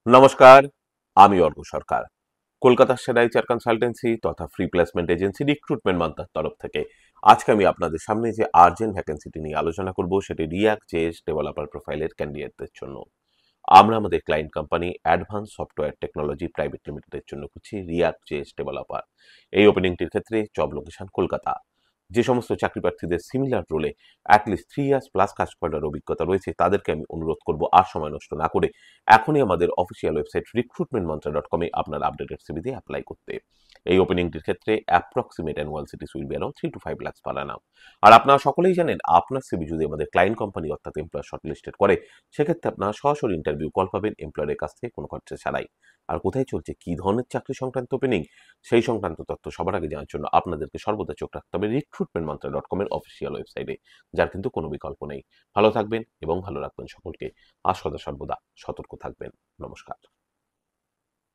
নমস্কার, আমি অর্ক সরকার। কলকাতার সেরা এইচআর কনসালটেন্সি তথা ফ্রি প্লেসমেন্ট এজেন্সি রিক্রুটমেন্ট মান্ত্রার তরফ থেকে আজকে আমি আপনাদের সামনে যে আর্জেন্ট ভ্যাকেন্সিটি নিয়ে আলোচনা করব সেটি রিয়াক্ট জেএস ডেভেলপার প্রোফাইলের ক্যান্ডিডেটদের জন্য। আমরা আমাদের client company advance software technology private লিমিটেডের জন্য খুঁজছি রিয়াক্ট জেএস ডেভেলপার। এই ওপেনিংটির ক্ষেত্রে জব লোকেশন কলকাতা। যে সমস্ত চাকরি প্রার্থীদের সিমিলার রোলে অ্যাটলিস্ট 3 ইয়ার্স প্লাস কাজ করার অভিজ্ঞতা রয়েছে তাদেরকে আমি অনুরোধ করব আর সময় নষ্ট না করে এখনই আমাদের অফিসিয়াল ওয়েবসাইট recruitmentmantra.com-এ আপনার আপডেটেড সিভি দিয়ে অ্যাপ্লাই করতে। এই ওপেনিংটির ক্ষেত্রে approximate annual cities will be around 3 to 5 lakh per annum। আর আপনারা সকলেই জানেন আপনার সিভি যদি আমাদের ক্লায়েন্ট কোম্পানি অর্থাৎ এমপ্লয়ার শর্টলিস্টেড করে সেক্ষেত্রে আপনারা সরাসরি ইন্টারভিউ কল পাবেন এমপ্লয়ারের কাছ থেকে কোনো খরচা ছাড়াই। আর কোথায় চলছে কি ধরনের চাকরি সংক্রান্ত ওপেনিং সেই সংক্রান্ত তথ্য সবার আগে জানার জন্য আপনাদেরকে সর্বদা চোখ রাখতে হবে recruitmentmantra.com-এর অফিসিয়াল ওয়েবসাইটে, যার কিন্তু কোনো বিকল্প নেই। ভালো থাকবেন এবং ভালো রাখবেন সকলকে। আর সদা সর্বদা সতর্ক থাকবেন। নমস্কার।